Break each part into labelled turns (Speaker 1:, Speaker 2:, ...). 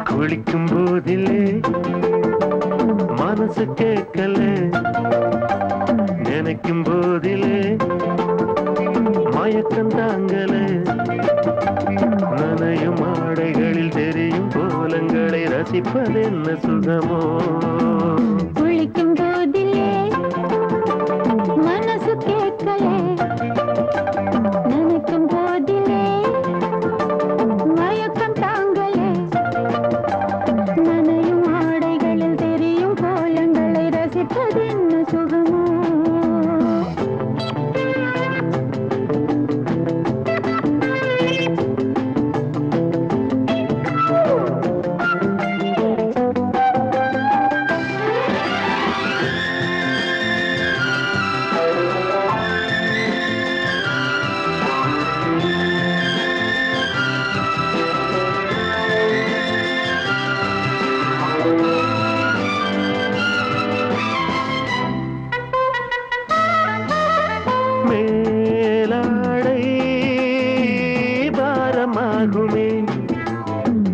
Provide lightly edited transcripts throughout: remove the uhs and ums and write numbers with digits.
Speaker 1: குளிக்கும் போதிலே மனசு கேட்கல, நினைக்கும் போதிலே மயக்கம் தாங்கல, நனையும் ஆடைகளில் தெரியும் கோலங்களை ரசிப்பதென்ன சுகமோ.
Speaker 2: குளிக்கும் போதிலே மனசு கேட்கல, நினைக்கும் போதிலே மயக்கம் தாங்கல, நனையும் ஆடைகளில் தெரியும் கோலங்களை ரசிப்பதென்ன சுகமோ.
Speaker 1: மேலாடை பாரமாகுமே,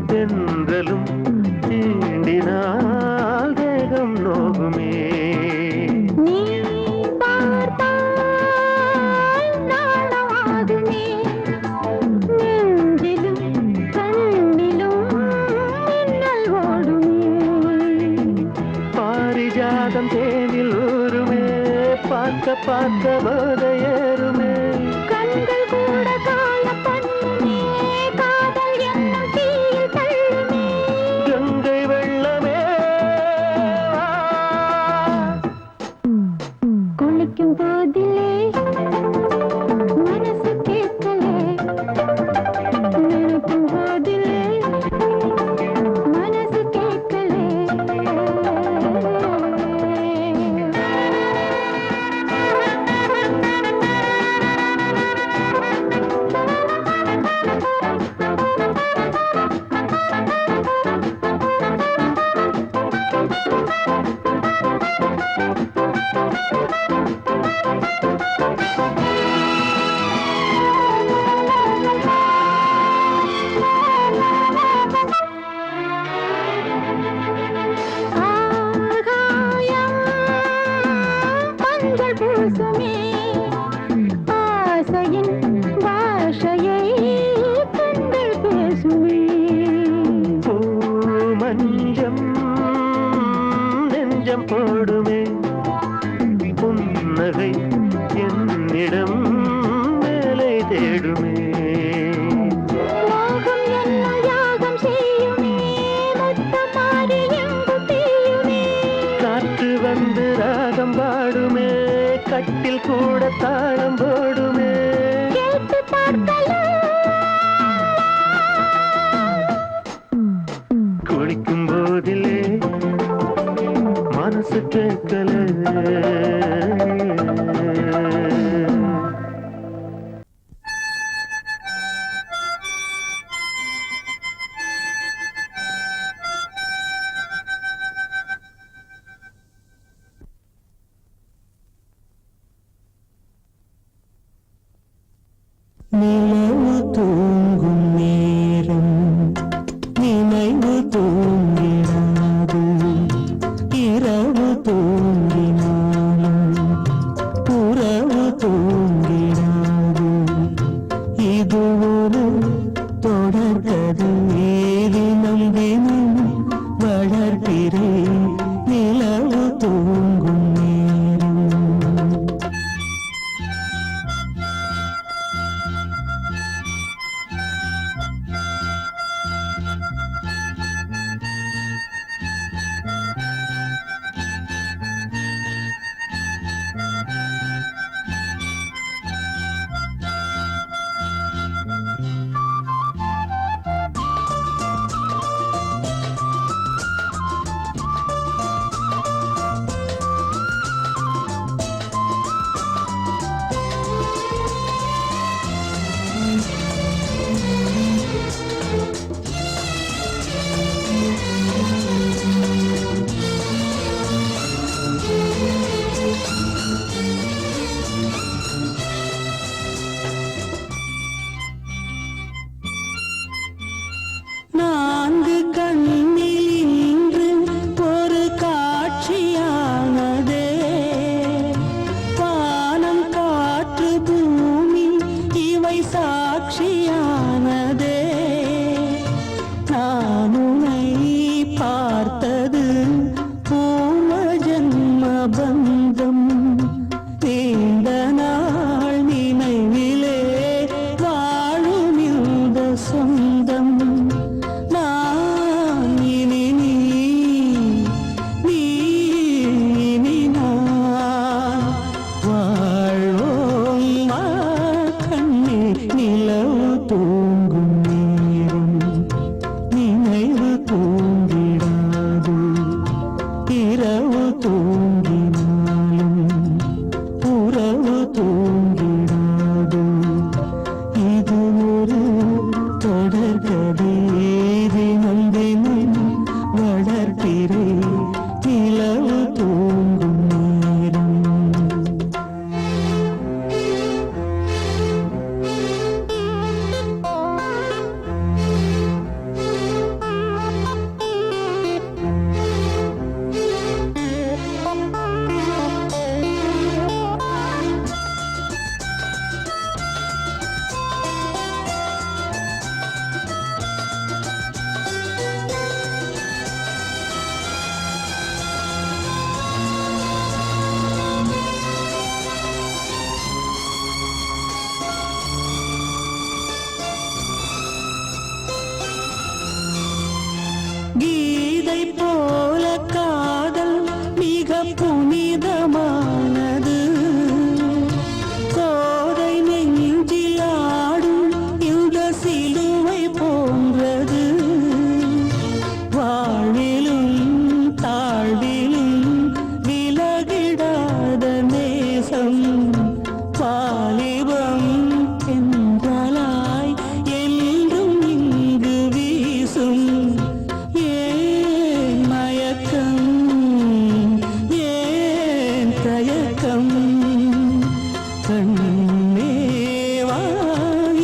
Speaker 1: தென்றலும் தீண்டினால் தேகம் நோகுமே.
Speaker 2: நீ பார்த்தால் நாணமாகுமே, நெஞ்சிலும் கண்ணிலும் மின்னல் ஓடுமே.
Speaker 1: பாரிஜாதம் தேனில் ஊருமே, பார்க்க பார்க்க போதையேறுமே.
Speaker 2: கண்கள் கூட காய பண்ணுமே, காதல் என்னும் தீயில் தள்ளுமே.
Speaker 1: கங்கை வெள்ளமே வா.
Speaker 2: குளிக்கும் போதிலே மனசு கேட்கல, நினைக்கும் போதிலே மனசு கேட்கல. ஆகாயம் மஞ்சள் பூசுமே, ஆசையின் பாஷையை கண்கள் பேசுமே.
Speaker 1: பூ மஞ்சம் நெஞ்சம் போடுமே, புன்னகை என்னிடம் மேலே தேடுமே.
Speaker 2: மோகம் என்னும் யாகம் செய்யுமே, முத்தமாரி எங்கும் தீயுமே.
Speaker 1: காற்று வந்து ராகம் பாடுமே, கட்டில் கூட தாளம் போடுமே.
Speaker 2: கேட்டு பார்க்கலாம்.
Speaker 1: குளிக்கும் போதிலே மனசு கேட்கல.
Speaker 3: தேசம் வாலிபம் என்றாலாய் என்றும் இங்கு வீசும் ஏன் மயக்கம் ஏன் தயக்கம் கண்ணேவா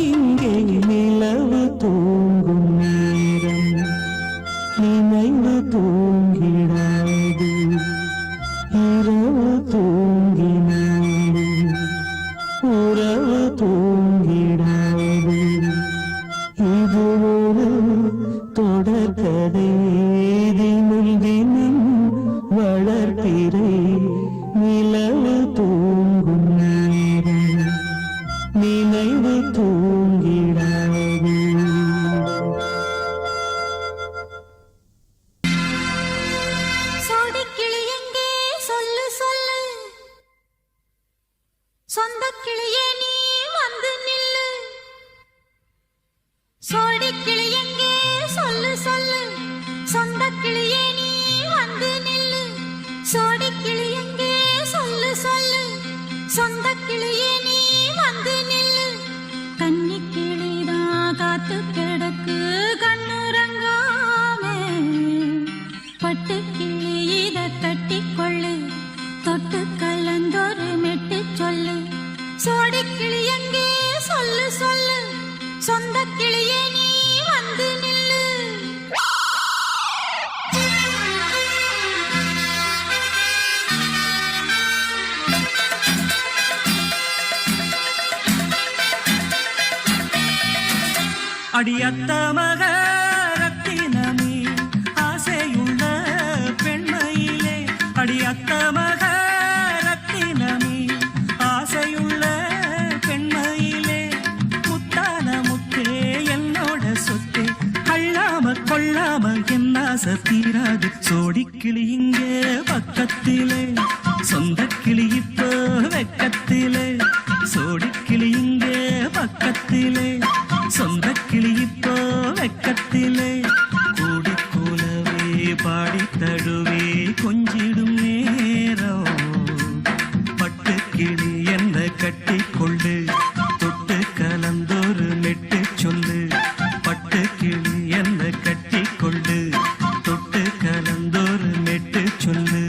Speaker 3: இங்கே நிலவு தூங்கும் நேரம் நினைவு தூங்கிடாது இரவு தூங்கினாடு உறவு தூங்கிடாது இது ஒரு தொடர்கதை தினம் தினம் வளர்ப்பிறை நிலவு தூங்கும் நேரம் நினைவு தூங்கிடாது
Speaker 2: சோடிக்கிளி எங்கே சொல்லு சொல்லு சொந்த கிளியே நீ வந்து நில்லு சோடிக்கிளி எங்கே சொல்லு சொல்லு சொந்த கிளியே நீ வந்து நில்லு சோடிக்கிளி எங்கே சொல்லு சொல்லு சொந்த கிளியே நீ வந்து நில்லு கன்னி கிளிதான் காத்து கிடக்கு கண்ணுறங்காமே பட்டு கிளி இத கட்டிக்கொள்ளு தொட்டு கலந்தொரு மெட்டு சொல்லு சோடி கிளி எங்கே சொல்லு சொல்லு சொந்த கிளியே நீ வந்து நில்லு
Speaker 3: அடியத்த மக ரத்தினமே ஆசையுள்ள பெண்மையிலே அடியத்த மக ரத்தினமே ஆசையுள்ள பெண்மையிலே முத்தான முத்தே என்னோட சொத்தே அள்ளாம கொள்ளாம என் ஆசை தீராது சோடிக்கிளி இங்கே பக்கத்திலே சொந்த கிளி இப்போ வெக்கத்திலே சோடிக்கிளி இங்கே பக்கத்திலே சொந்த கிளி இப்போ வெக்கத்திலே கூடி கூலவே பாடி தழுவே கொஞ்சிடும் நேரம் பட்டு கிளி என்ன கட்டி கொள்ளு தொட்டு கலந்தொரு மெட்டு சொல்லு பட்டு கிளி என்ன கட்டி கொள்ளு தொட்டு கலந்தொரு மெட்டு சொல்லு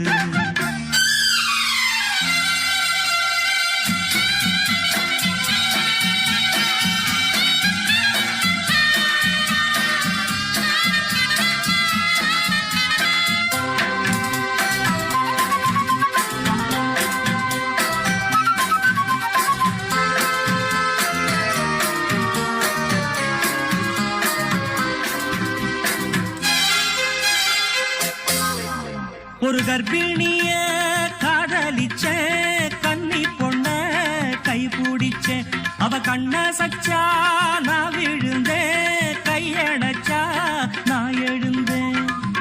Speaker 3: ஒரு கர்ப்பிணிய காதலிச்ச கன்னி பொண்ண கை பிடிச்ச அவ கண்ண சச்சா நான் விழுந்தேன் கையடைச்சா நான் எழுந்தேன்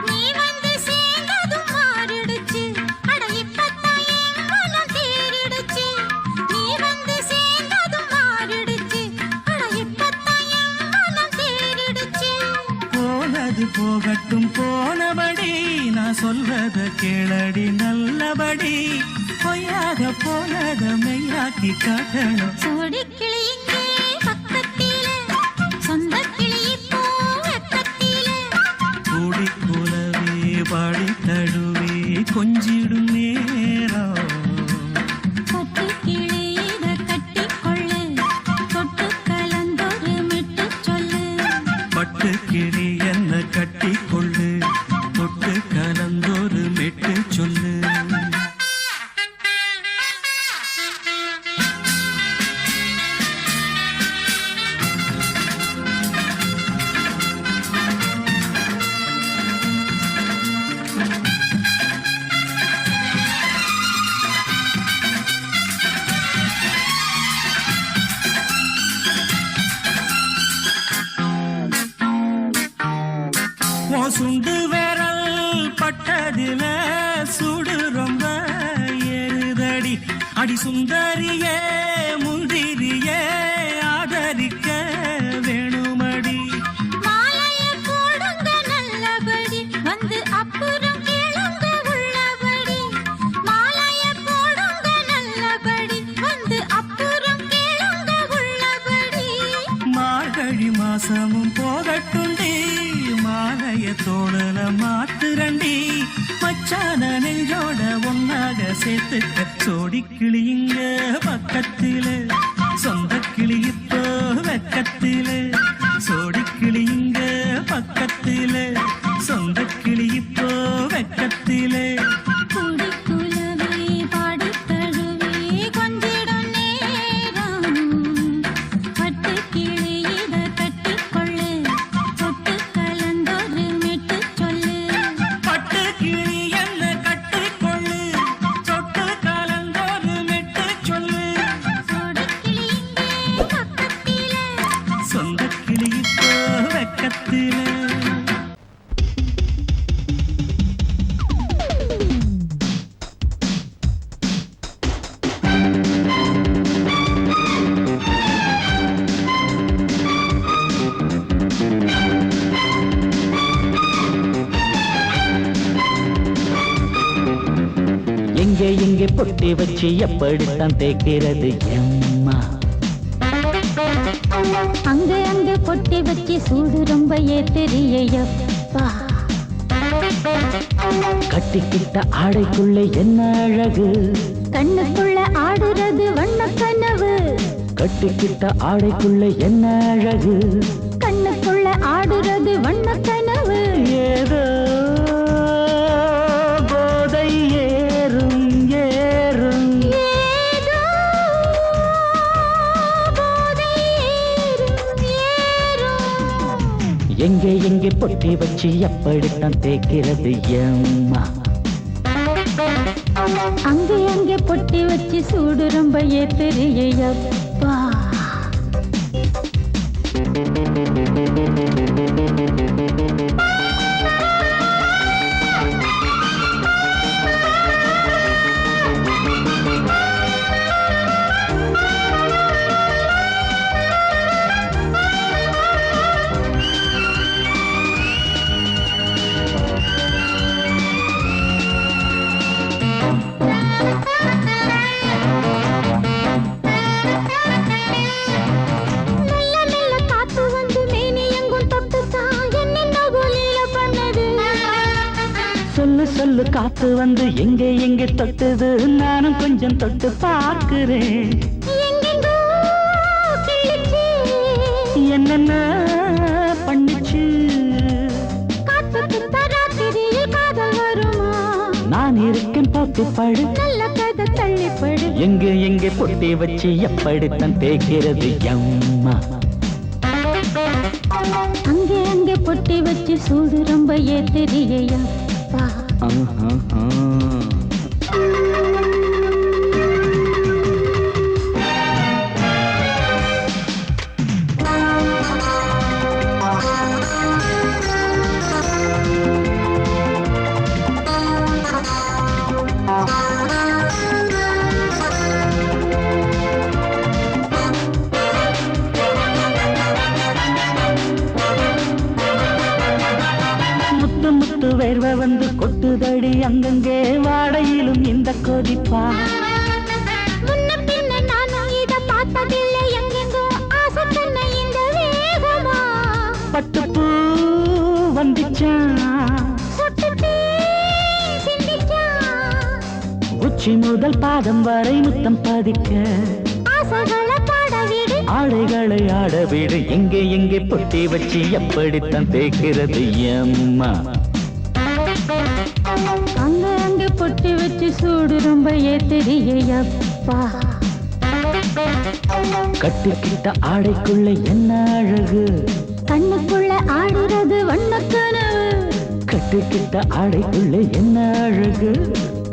Speaker 2: நீ வந்து சேர்ந்ததும் மாறிடுச்சு அட இப்பத்தான் என் மனம் தேறிடுச்சு நீ வந்து சேர்ந்ததும் மாறிடுச்சு அட இப்பத்தான் என் மனம் தேறிடுச்சு
Speaker 3: போனது போகட்டும் போனபடி நான் சொல்வத கேளடி நல்லபடி பொய்யாக போனத மெய்யாக்கி காட்டணும்
Speaker 2: சோடி கிளி இங்கே பக்கத்திலே சொந்த கிளி இப்போ வெக்கத்திலே
Speaker 3: கூடி கூலவே பாடி தழுவே கொஞ்சிடும் நேரம்
Speaker 2: பட்டு கிளி இத கட்டிக்கொள்ளு தொட்டு கலந்தொரு மெட்டு சொல்லு
Speaker 3: பட்டு கிளி என்ன கட்டி கொள்ளு தொட்டு கலந்தொரு மெட்டு சொல்லு சுண்டு விரல் பட்டதில சுடு ரொம்ப ஏறுதடி அடி சுந்தரியே முந்திரியே ஆதரிக்க வேணுமடி
Speaker 2: மாலைய போடுங்க நல்லபடி வந்து அப்புறம் கேளுங்க உள்ளபடி மாலைய போடுங்க நல்லபடி
Speaker 3: பக்கத்திலே சொந்த கிளி இப்போ வெக்கத்திலே சோடி கிளி இங்க பக்கத்திலே சொந்த கிளி இப்போ வெக்கத்திலே
Speaker 2: குடிக்குலவே பாடித் தழுவி கொஞ்சிடும் நேரம். பட்டுக் கிளி இத கட்டிக்கொள்ளு, தொட்டு கலந்தொரு மெட்டுச் சொல்லு.
Speaker 3: பட்டு கிளி என்ன கட்டிக்கொள்ளு சொட்டு கலந்தோரு மெட்டு சொல்லு
Speaker 2: சோடிக் கிளி இங்கே பக்கத்திலே.
Speaker 3: சொந்த கிளி இப்போ வெக்கத்திலே
Speaker 1: எங்கே எங்கே பொட்டி வச்சு எப்படித்தான் தேய்க்கிறது எம்மா?
Speaker 2: அங்கே அங்கே பொட்டி வச்சு சூடு ரொம்ப ஏத்தெரியப்பா.
Speaker 1: கட்டிக்கிட்ட ஆடைக்குள்ளே என்ன அழகு,
Speaker 2: கண்ணுக்குள்ள ஆடுறது வண்ணக் கனவு.
Speaker 1: கட்டிக்கிட்ட ஆடைக்குள்ளே என்ன அழகு,
Speaker 2: கண்ணுக்குள்ள ஆடுறது வண்ணக் கனவு.
Speaker 1: ஏதோ போதை ஏறும் ஏறும்.
Speaker 2: ஏதோ போதை ஏறும் ஏறும்.
Speaker 1: எங்கே எங்கே பொட்டி வச்சு எப்படித்தான் தேய்க்கிறது எம்மா?
Speaker 2: அங்கே அங்கே பொட்டி வச்சு சூடு ரொம்ப ஏத்தெரியப்பா. மெல்ல மெல்ல காத்து வந்து மேனி எங்கும் தொட்டுச்சா, என்னென்னவோ லீலை பண்ணுது.
Speaker 1: சொல்லு சொல்லு காத்து வந்து எங்கே எங்கே தொட்டுது, நானும் கொஞ்சம் தொட்டு பார்க்கிறேன்.
Speaker 2: எங்கெங்கோ கிழிச்சு,
Speaker 1: என்னென்ன பண்ணிச்சு,
Speaker 2: காத்துக்கு தராத்திரியில் காதல் வருமா?
Speaker 1: நான் இருக்கேன் பார்த்து படு.
Speaker 2: நல்ல கதை தள்ளிப்படு.
Speaker 1: எங்கே எங்கே பொட்டி வச்சு எப்படித்தான் தேய்க்கிறது எம்மா?
Speaker 2: அங்கே அங்கே பொட்டி வச்சு சூடு ரொம்ப ஏத்தெரியப்பா.
Speaker 1: ஆஹா. முத்து முத்து வேர்வை வந்து கொட்டுதடி அங்கங்கே, வாடையிலும் இந்த கொதிப்பா.
Speaker 2: முன்ன பின்ன நானும் இத பார்த்ததில்லை, எங்கெங்கோ ஆசை தன்னை இந்த வேகமா.
Speaker 1: பட்டுப்பூ வந்துச்சா,
Speaker 2: சொட்டுத்தே சிந்திச்சா,
Speaker 1: உச்சி முதல் பாதம் வரை முத்தம் பதிக்க,
Speaker 2: ஆசைகளை பாட விடு.
Speaker 1: ஆடைகளை ஆட விடு. எங்கே எங்கே பொட்டி வச்சு எப்படித்தான் தேய்க்கிறது எம்மா?
Speaker 2: அங்க அங்க பொட்டி வச்சு சூடு ரொம்ப ஏத்தெரியப்பா.
Speaker 1: கட்டிக்கிட்ட ஆடைக்குள்ள என்ன அழகு,
Speaker 2: கண்ணுக்குள்ள ஆடுறது வண்ணக் கனவு.
Speaker 1: கட்டிக்கிட்ட ஆடைக்குள்ள என்ன அழகு,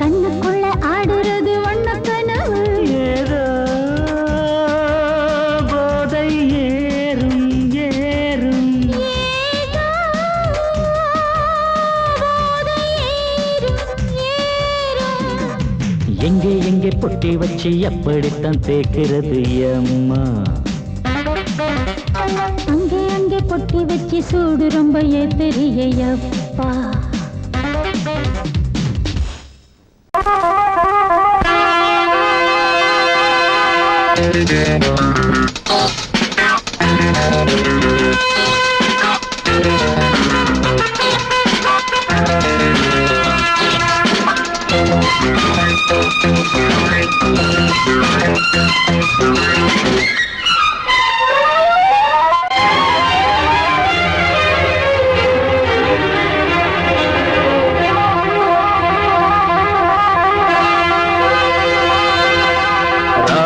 Speaker 2: கண்ணுக்குள்ள ஆடுறது வண்ணக் கனவு.
Speaker 1: ஏதோ போதை ஏறும் ஏறும்.
Speaker 2: ஏதோ போதை ஏறும் ஏறும்.
Speaker 1: எங்கே எங்கே பொட்டி வச்சு எப்படித்தான் தேய்க்கிறது எம்மா?
Speaker 2: அங்கே அங்கே பொட்டி வச்சு சூடு ரொம்ப ஏத்தெரியப்பா.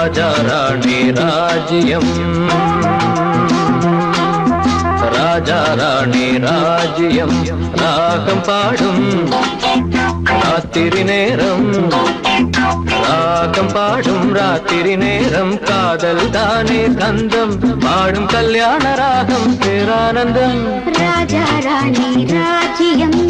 Speaker 4: ராஜா ராணி ராஜ்யம் ராஜா ராணி ராஜ்யம் ராகம் பாடும் ராத்திரி நேரம் ராகம் பாடும் ராத்திரி நேரம் காதல் தானே கந்தம் பாடும் கல்யாண ராகம் பேரானந்தம்
Speaker 2: ராஜா ராணி ராஜ்யம்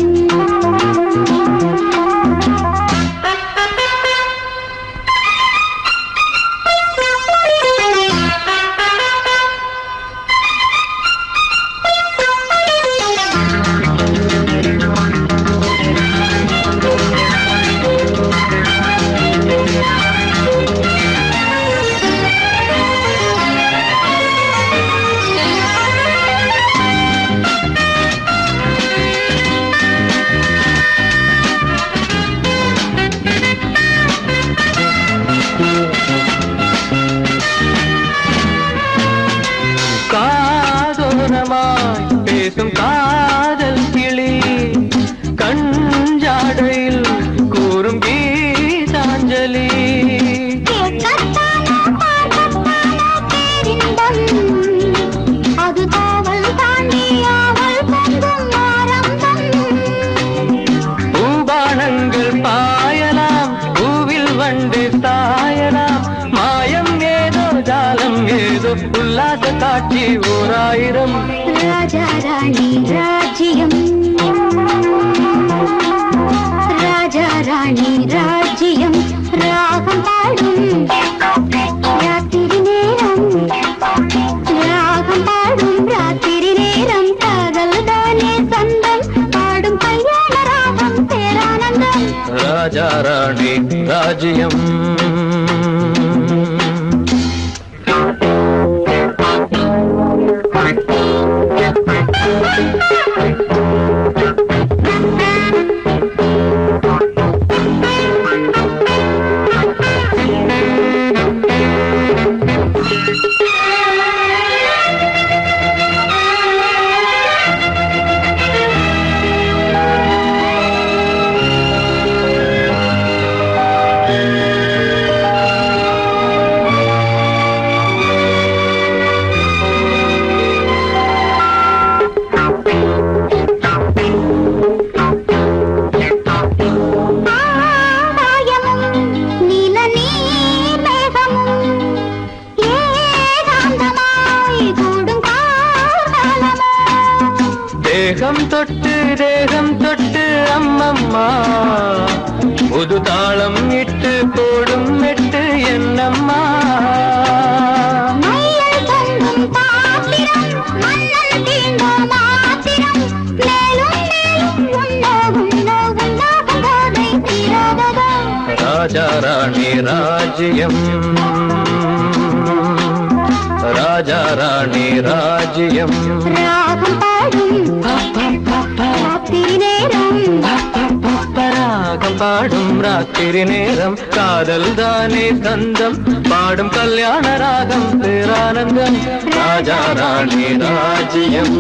Speaker 4: பேசும் காதல் கிளி கஞ்சாடையில் கூறும் கீதாஞ்சலி
Speaker 2: அது காவல் தாண்டியாவல்
Speaker 4: பூபானங்கள் பாயலாம் பூவில் வண்டு தாயலாம் மாயம் ஏதோ ஜாலம் ஏதோ உல்லாத காட்சி ஓராயிரம்
Speaker 2: ராஜா ராணி ராஜ்யம் ராஜா ராணி ராஜ்யம் ராகம் பாடும் ராத்திரி நேரம் ராகம் பாடும் ராத்திரி நேரம் காதல் தானே சொந்தம் பாடும் கல்யாண ராகம் பேரானந்தம்
Speaker 4: ராஜா ராணி ராஜ்யம் தேகம் தொட்டு அம்மம்மா புது தாளம் இட்டு போடும் மெட்டு என்னம்மா ராஜா ராணி ராஜ்யம் ராஜா ராணி ராஜ்யம்
Speaker 2: ராகம்
Speaker 4: பாடும் ராத்திரி நேரம் காதல் தானே கந்தம் பாடும் கல்யாண ராகம் பேரானந்தம் ராஜா ராணி ராஜ்யம்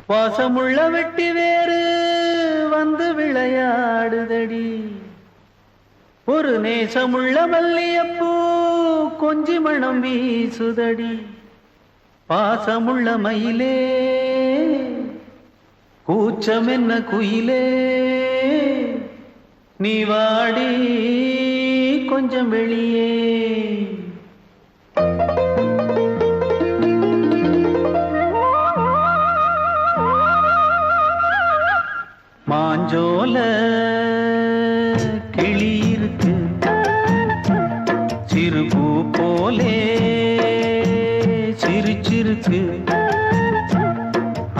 Speaker 4: வாசமுள்ள வெட்டி வேறு வந்து விளையாடுதடி ஒரு நேசமுள்ள மல்லியப்பூ கொஞ்சி மணம் வீசுதடி பாசமுள்ள மயிலே கூச்சம் என்ன குயிலே நீ வாடி கொஞ்சம் வெளியே மாஞ்சோல கிளி இருக்கு சிறுபூ போலே சிரிச்சிருக்கு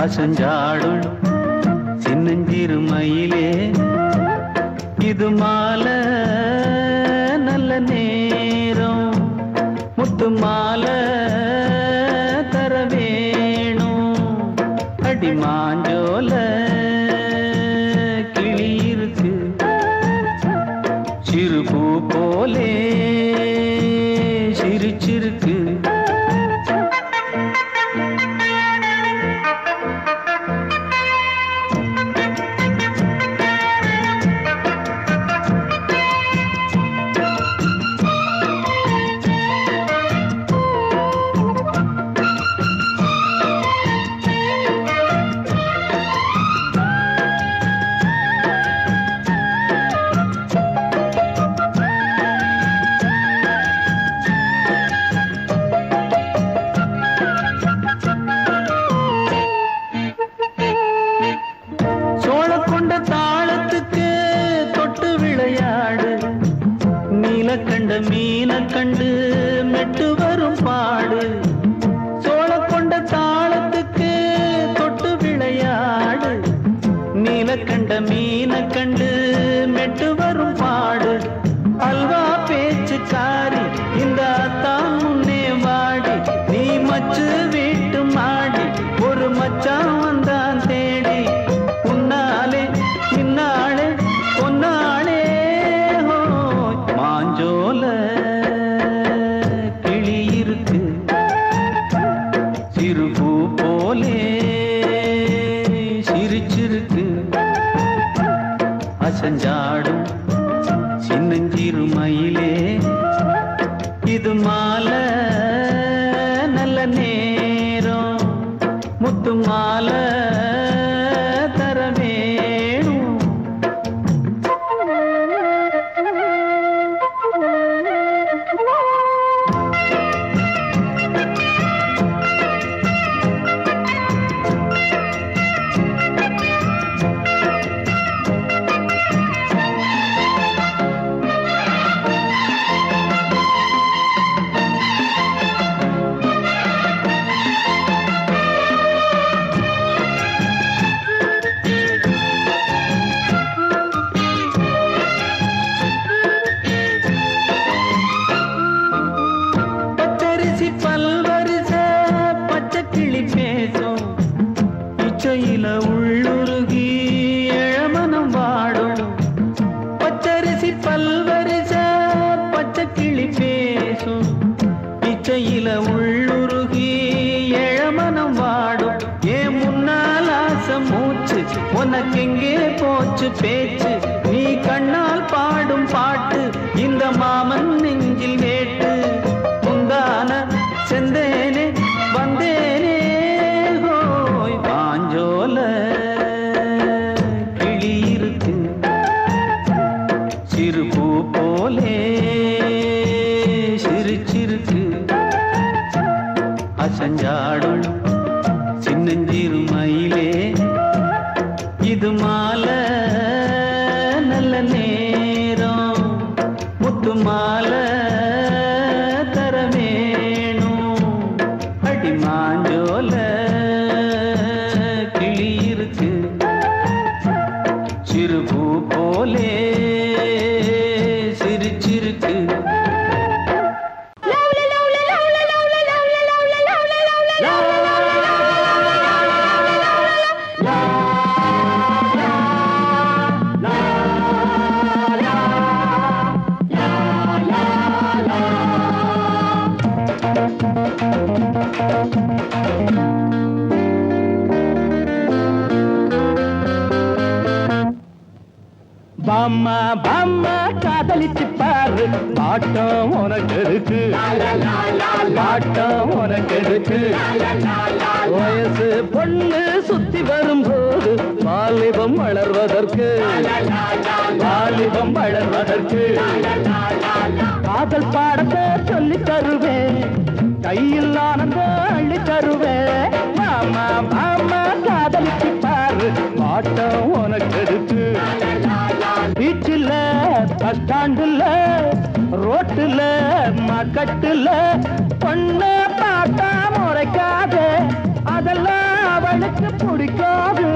Speaker 4: அசஞ்சாடும் சின்னஞ்சிறு மயிலே இது மாலை நல்ல நேரம் முத்து மாலை தர வேணும் அடி மாஞ்சோல கிளி இருக்கு சிறுபூ போலே சிரிச்சிருக்கு
Speaker 1: மீனை கண்டு மெட்டு வரும் பாடு சோழ கொண்ட தாளத்துக்கு தொட்டு விளையாடு நீல கண்ட மீனை கண்டு மெட்டு வரும் பாடு அல்வா பேச்சுக்காரி இந்த தான் முன்னே வாடி நீ மச்சு வீட்டு மாடி ஒரு மச்சான் வந்தான் தேடி உன்னாலே இன்னாலே பொன்னாலே மாஞ்சோல கிளி இருக்கு சிறுபூ போலே சிரிச்சிருக்கு அசஞ்சாடும் சின்னஞ்சிறு மயிலே இது மாலை நல்ல நேரம் முத்து மாலை தர வேணும் பச்சரிசி பல்வரிச பச்சை கிளி பேசும் இச்சையில உள்ளுருகி இளமனம் வாடும் பச்சரிசி பல்வரிச பச்சை கிளி பேசும் இச்சையில உள்ளுருகி இளமனம் வாடும் ஏன் முன்னால் ஆசை மூச்சு உனக்கெங்கே போச்சு பேச்சு நீ கண்ணால் பாடும் பாட்டு இந்த மாமன் நெஞ்சில் வேட்டு முந்தான செந்தேனே வந்தேனே ஹோய் பாஞ்சோல கிளி இருக்கு சிறுபூ போலே சிரிச்சிருக்கு அசஞ்சாடும் சின்னஞ்சிறு மயிலே இது மாலை நல்ல நேரம் முத்து மாலை தர வேணும் அடி மாஞ்சோல கிளி இருக்கு சிறுபூ போலே சிரிச்சிருக்கு பாம்மா பாம்மா காதலிச்சு பாரு பாட்டம் உனக்கு இருக்கு பாட்டம் உனக்கு இருக்கு வயசு பொண்ணு சுத்தி வரும்போது வாலிபம் வளர்வதற்கு வாலிபம் வளர்வதற்கு காதல் பாடத்தை சொல்லி தருவேன் கையில் ஆனந்த அள்ளி தருவேன் மாமா மாமா காதலிச்சு பாரு பாட்டம் உனக்கு இருக்கு பீச்சில் பஸ் ஸ்டாண்டுல ரோட்டுல மக்கட்டுல பொண்ண பார்த்தா முறைக்காது அதெல்லாம் அவளுக்கு பிடிக்காது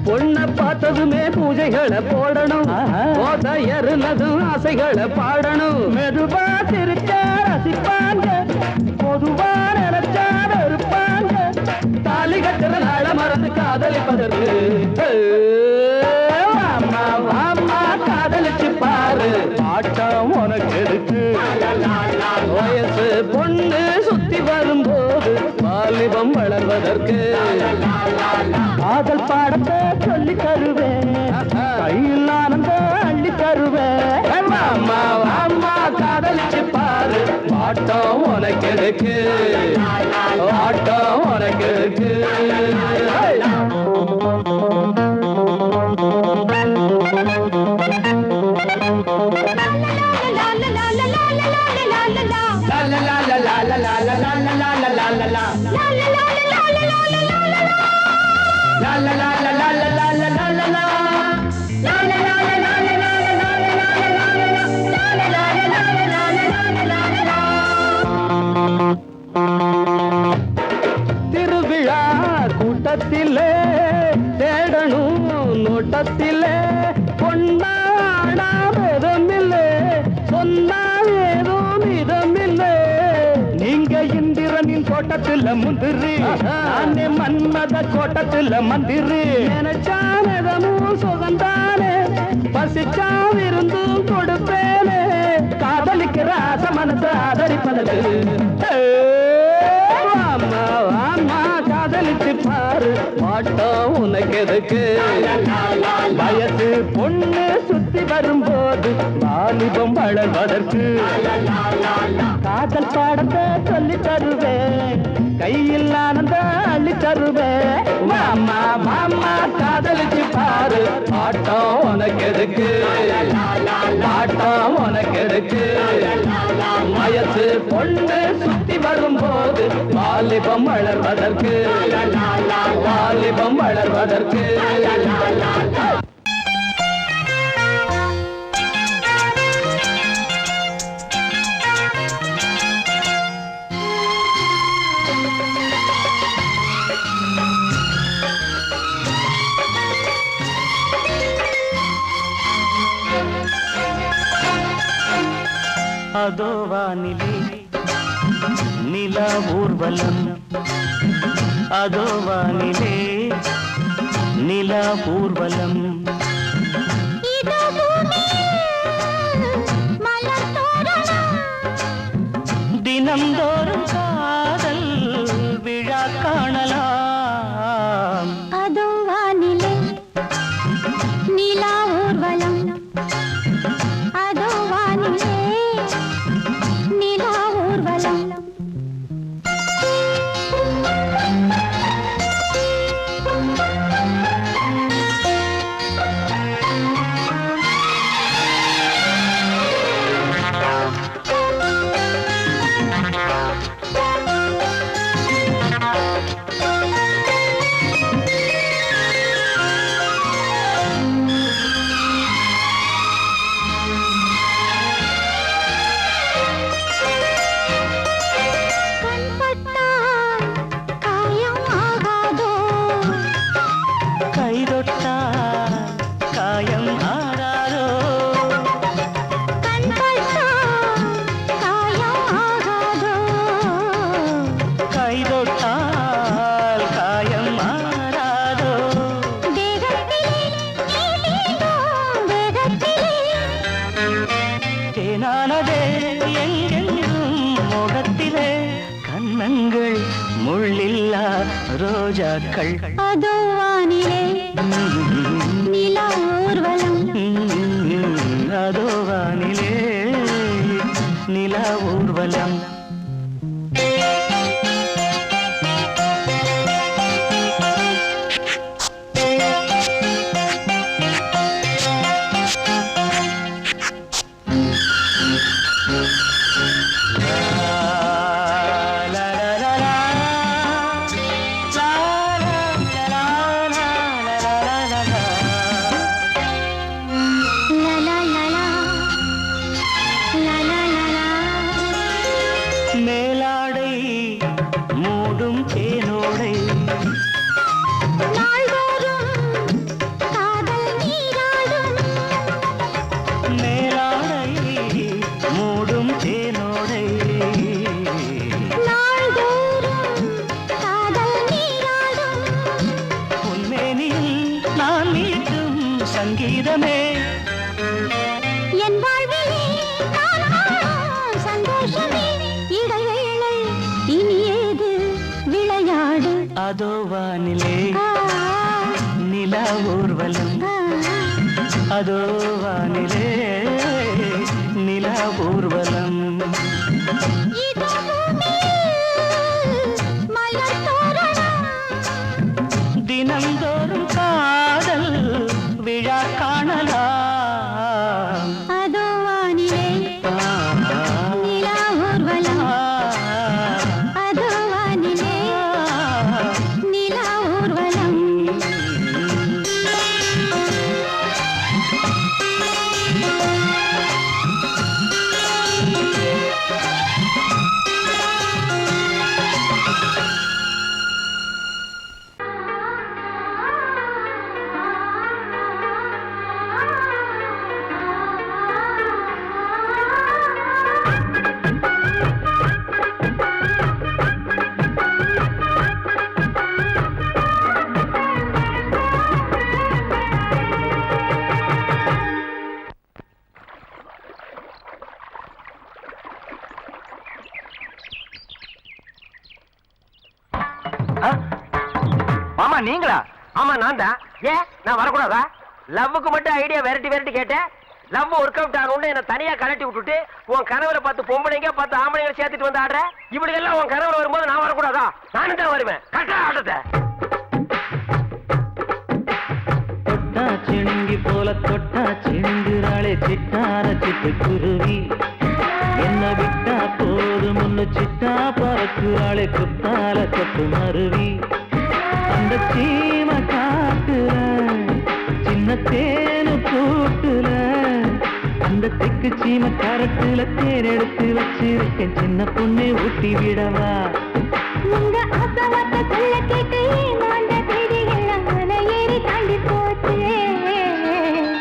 Speaker 1: பொண்ணை பார்த்ததுமே பூஜைகளை போடணும் ஏறுனதும் ஆசைகளை பாடணும் மெதுவா சிரிச்சா ரசிப்பாங்க பொதுவா நினைச்சா வெறுப்பாங்க தாலி கட்டுற நாள மறந்து காதலிப்பதற்கு அம்மா அம்மா காதலிச்சு பாரு பாட்டம் உனக்கு இருக்கு வயசு பொண்ணு சுத்தி வரும்போது வாலிபம் வளர்வதற்கு காதல் பாடத்தை சொல்லி தருவேன் கையில் ஆனந்த அள்ளி தருவேன் அம்மா அம்மா காதலிச்சு பாரு பாட்டம் உனக்கு இருக்கு பாட்டம் உனக்கு இருக்கு தோட்டத்திலே பொன்னாடாமதமில்லை சொன்னால் ஏதோ மிதமில்லை நீங்க இந்திரனின் தோட்டத்தில் முந்திரி நானே மன்மத கோட்டத்தில் மந்திரி நினைச்சானதமும் சுகந்தானே பசிச்சா விருந்தும் கொடுப்பேனே காதலிக்கிற ஆசை மனசை ஆதரிப்பதற்கு அம்மா அம்மா காதலிச்சு பாரு மாட்டோம் உனக்கு எதுக்கு வயசு பொண்ணு சுத்தி வரும்போது வாலிபம் வளர்வதற்கு காதல் பாடத்தை சொல்லி தருவேன் கையில் ஆனந்த அள்ளி தருவேன் மாமா மாமா காதலிச்சு பாரு ஆட்டம் உனக்கு எதுக்கு ஆட்டம் உனக்கு எதுக்கு வயசு பொண்ணு சுத்தி வரும்போது வாலிபம் வளர்வதற்கு வாலிபம் வளர்வதற்கு அதோ வானிலே நிலா ஊர்வலம் அதோ வானிலே நிலா ஊர்வலம் தினம்தோறும் காதல் விழா காணலாம்
Speaker 2: அதோ வானிலே நிலா ஊர்வலம் அதோ வானிலே நிலா ஊர்வலம்
Speaker 1: ரோஜாக்கள்
Speaker 2: அதோ வானிலே நிலா ஊர்வலம்
Speaker 1: அதோ வானிலே நிலா ஊர்வலம் மேலாடை மூடும் தேனோடை மேலாடை மூடும் தேனோடை உன்மேனில் நான் மீட்டும் சங்கீதமே
Speaker 2: என் வாழ்விலே சந்தோஷமே இடைவேளை இனியேது விளையாடு
Speaker 1: அதோ வானிலே நிலா ஊர்வலம் அதோ வானிலே நிலா ஊர்வலம் தினம்தோறும் காதல் விழா காணலாம்
Speaker 2: அதோ வானிலே நிலா ஊர்வலம் அதோ வானிலே நிலா ஊர்வலம்
Speaker 5: நீங்களா? ஆமா நான் தான். ஏன் நான் வரக்கூடாதா? லவ்வுக்கு மட்டும் ஐடியா வெரைட்டி கேட்டேன். லவ் ஒர்க் அவுட் ஆகணும்னு என்ன தனியா கலட்டி விட்டுட்டு உன் கனவுல 10 பொம்பளைங்க 10 ஆம்பளைங்க சேர்த்துட்டு வந்து ஆடுற. இப்படி எல்லாம் உன் கனவுல வரும்போது நான் வரக்கூடாதா? நானும் தான் வருவேன். கரெக்டா ஆட்டத்தை
Speaker 1: தொட்டா சிணுங்கி போல தொட்டா சிணுங்குறாளே சிட்டார சிட்டு குருவி. என்ன விட்டா போதும் முன்னு சிட்டா பறக்குறாளே குத்தால கொட்டு மருவி. அந்த சீம காட்டுல சின்ன தேனு கூட்டுல அந்த தெக்கு சீம கரட்டுல தேர் எடுத்து வச்சிருக்கேன் சின்ன பொண்ணு ஊட்டி விடவா.
Speaker 2: உங்க ஆசவாத்த சொல்ல கேட்டு மாண்ட தேடி எல்லாம் மலை ஏறி தாண்டி போச்சு.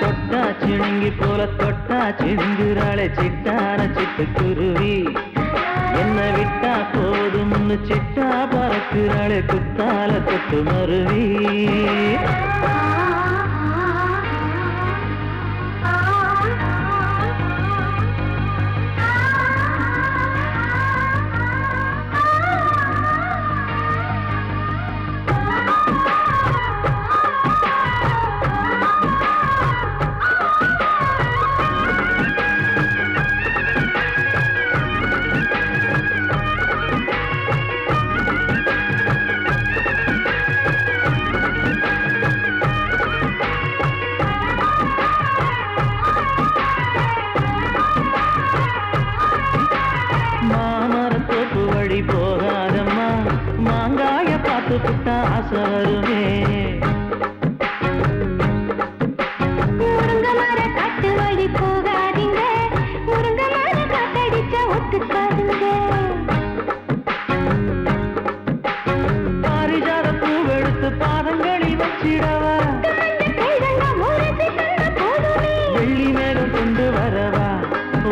Speaker 1: தொட்டா சிணுங்கி போல தொட்டா சிணுங்குறாளே சிட்டான சிட்டு குருவி. என்ன விட்டா போதும் முன்னு சிட்டா பறக்குறாளே குத்தால கொட்டு மருவி. மாமரத்தோப்பு வழி போகாதம்மா மாங்காய பார்த்து புட்டா ஆசை வருமே.
Speaker 2: முருங்க மர காட்டு வழி போகாதீங்க, முருங்க மர காத்தடிச்சா ஒத்துக்காதுங்க.
Speaker 1: பாரிஜாத பூவெடுத்து பாதங்களில் வச்சிடவா. வெள்ளி மேகம் கொண்டு வரவா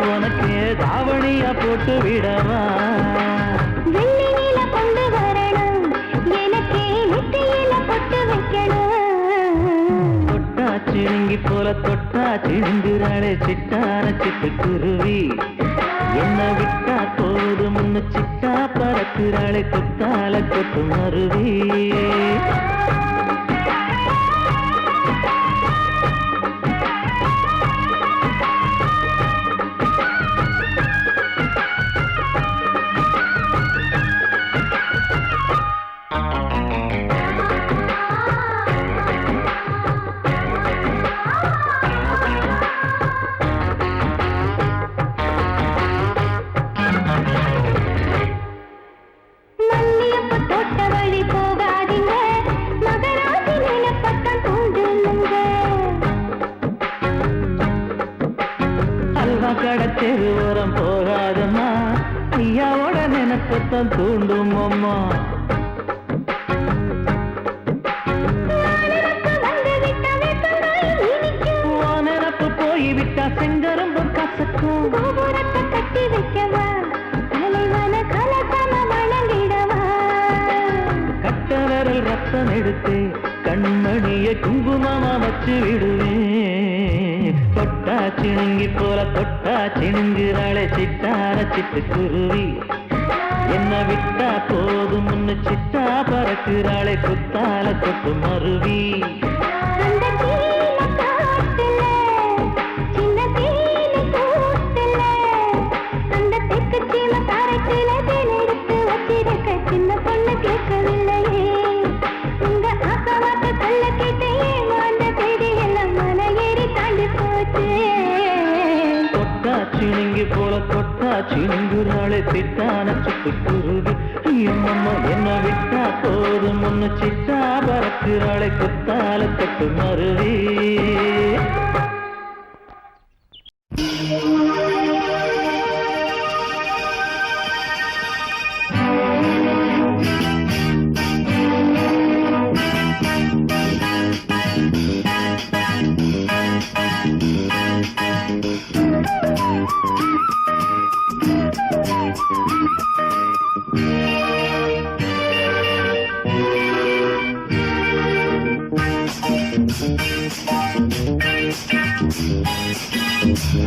Speaker 1: உனக்கு தாவணியா போட்டு விடவா.
Speaker 2: வெள்ளி நீல கொண்டு வரணும் எனக்கே நெத்தியில பொட்டு வைக்கணும்.
Speaker 1: தொட்டா சிணுங்கி போல தொட்டா சிணுங்குறாளே சிட்டான சிட்டு குருவி. என்ன விட்டா போதும் முன்னு சிட்டா பறக்குறாளே குத்தால கொட்டு மருவி.
Speaker 2: மல்லியப்ப தோட்ட வழி போகாதீங்க, மகராசி நிலப்பட்டம் தூண்டுங்க.
Speaker 1: அல்வா கடை தெருவோரம் போகாதம்மா ஐயாவோட நினைப்பத்தான் தூண்டும் அம்மா. நினப்பு போய்விட்டா செங்கரும்பும் கசக்கும்.
Speaker 2: கோபுரத்தை கட்டி வைக்கவா, தலைவன கலசம வணங்கிடவா.
Speaker 1: கட்ட விரல் ரத்தம் எடுத்து கண்மணிய குங்குமமா வச்சு விடுவேன். தொட்டா சிணுங்கி போல தொட்டா சிணுங்குறாளே சிட்டார சிட்டு குருவி. என்ன விட்டா போதும் முன்னு சிட்டா பறக்குறாளே குத்தால கொட்டு மருவி.
Speaker 2: அந்த சீன காட்டுல சின்ன தேனி கூட்டுல அந்த தெக்கு சீம கரட்டுல தேன் எடுத்து வச்சிருக்க சின்ன பொண்ணு கேட்கவில்லையே. உங்க ஆசவாத்த சொல்ல கேட்டு ஏமாந்த தேடி எல்லாம் மலை ஏறி தாண்டி போச்சு.
Speaker 1: தொட்டா சிணுங்கி போல தொட்டா சிணுங்குறாளே சிட்டான சிட்டு குருவி. அம்மம்மா என்ன விட்டா போதும் முன்னு சிட்டா பறக்குறாளே குத்தால கொட்டு மருவி.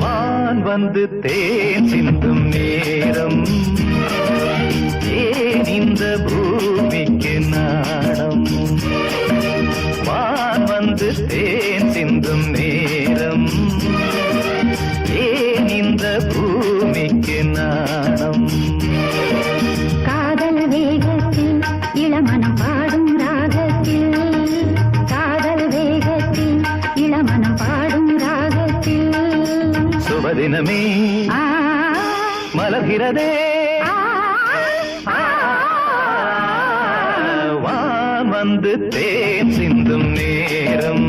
Speaker 1: வான் வந்து தேன் சிந்தும் நேரம் ஏன் இந்த பூமிக்கு நாடம்.
Speaker 4: சுபதினமே மலர்கிறதே வான் வந்து தேன் சிந்தும் நேரம்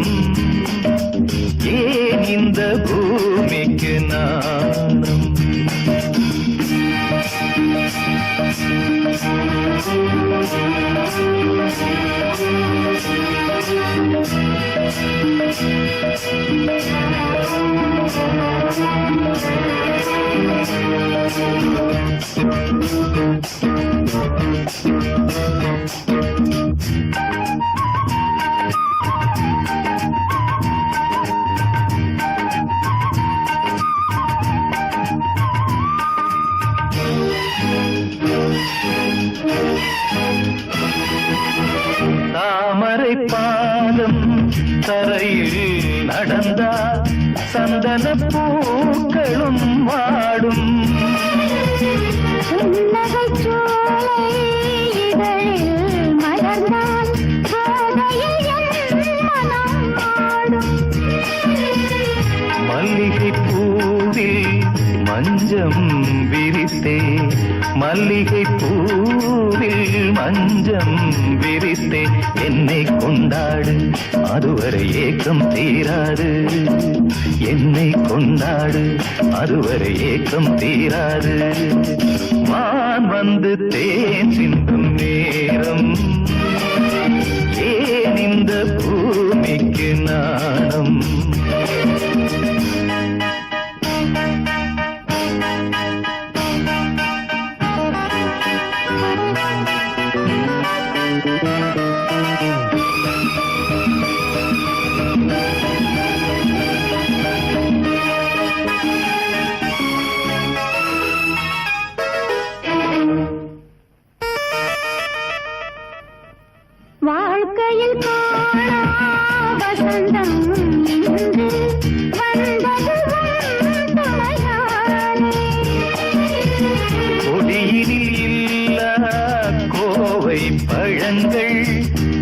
Speaker 4: ஏன் இந்த பூமிக்கு நாணம் தாமரை பாதம் தரையில் நடந்தால் சந்தன பூக்களும் வாடும் மல்லிகை பூவில் மஞ்சம் விரித்தே மல்லிகை பூவில் மஞ்சம் விரித்தே என்னை கொண்டாடு அதுவரை ஏக்கம் தீராது என்னை கொண்டாடு அதுவரை ஏக்கம் தீராது வான் வந்து தேன் சிந்தும் நேரம் ஏன் இந்த பூமிக்கு நாணம்
Speaker 2: வாழ்க்கையில் காணா வசந்தம் இன்று வந்தது துணையானே
Speaker 4: கொடியினில் இல்ல கோவை பழங்கள்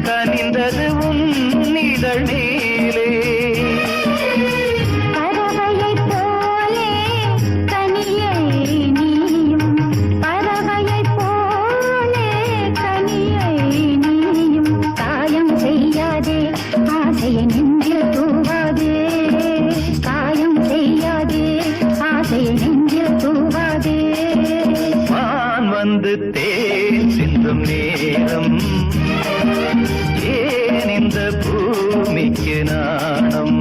Speaker 4: கனிந்தது உன்னிதழ் மேலே
Speaker 2: பறவையைப் போலே கனியை நீயும் பறவையைப் போலே கனியை நீயும் காயம் செய்யாதே ஆசையை நெஞ்சில் தூவாதே காயம் செய்யாதே ஆசையை நெஞ்சில் தூவாதே
Speaker 4: வான் வந்து தேன் சிந்தும் நேரம் ஏன் இந்த பூமிக்கு நாணம்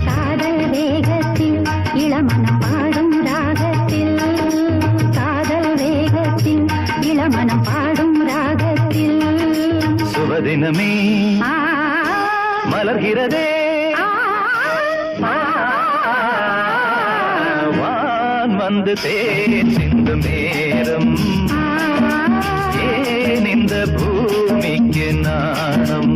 Speaker 2: காதல் வேகத்தில் இளமனம் பாடும் ராகத்தில் காதல் வேகத்தில் இளமனம் பாடும் ராகத்தில்
Speaker 4: சுபதினமே
Speaker 2: ஆ
Speaker 4: மலர்கிறதே
Speaker 2: ஆ
Speaker 4: வான் வந்து தேன் சிந்தும் நேரம் ஏன் இந்த பூமிக்கு நாணம்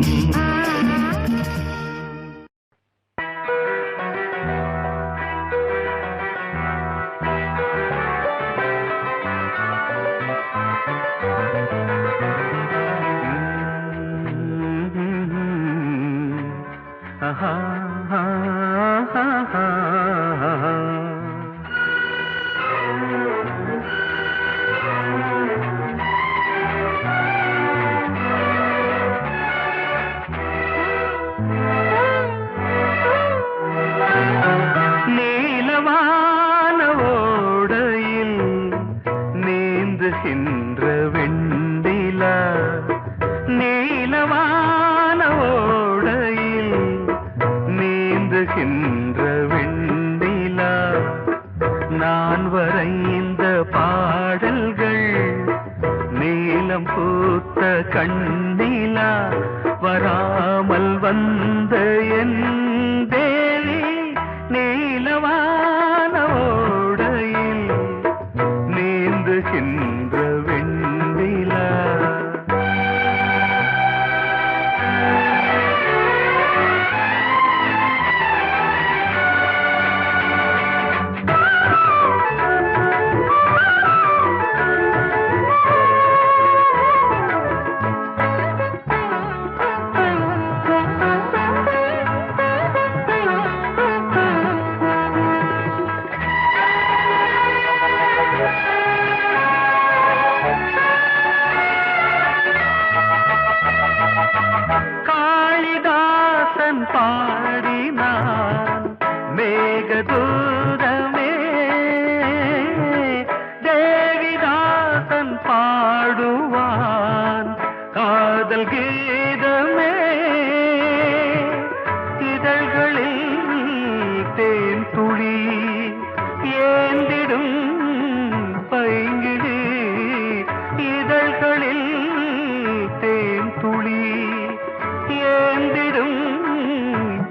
Speaker 4: நீலவான ஓடையில் நீந்துகின்ற வெண்டிலா நீலவான ஓடையில் நீந்துகின்ற வெண்டிலா நான் வரைந்த பாடல்கள் நீலம் பூத்த கண்ணிலா வராமல் வந்த என் தேவி நீலவான ஓடையில் நீந்துகின்ற வெண்ணிலா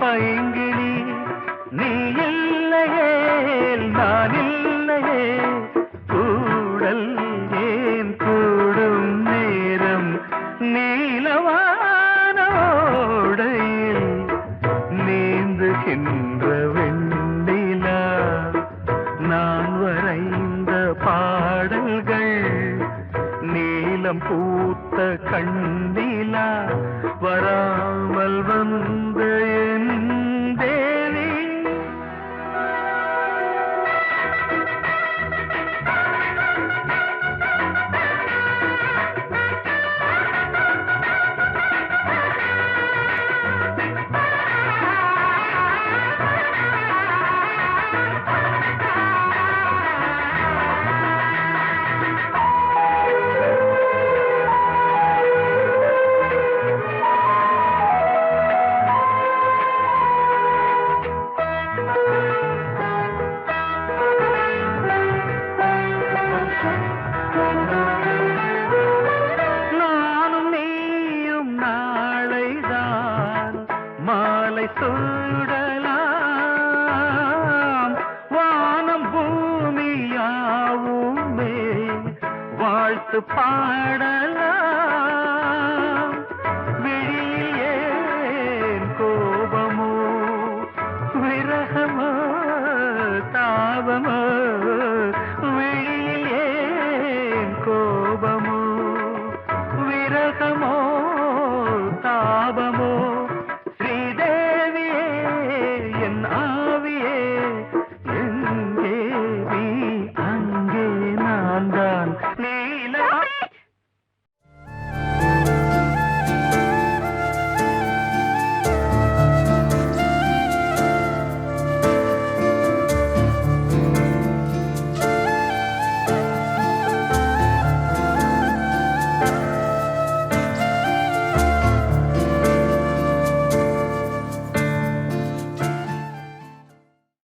Speaker 6: பைங்கிளி நீ இல்லையே நான் இல்லையே கூடல் ஏன் கூடும் நேரம் நீலவானோடையில் நீந்துகின்ற வெண்ணிலா நான் வரைந்த பாடல்கள் நீலம் பூத்த கண்ணிலா வராமல் வந்த என் தேவி நானும் நீயும் நாளைதான் மாலை சூடலாம் வானம் பூமியாவுமே வாழ்த்து பாடலாம் விழியில் ஏன் கோபமோ விரகமோ தாபமோ விழியில் ஏன் கோபமோ விரகமோ தாபமோ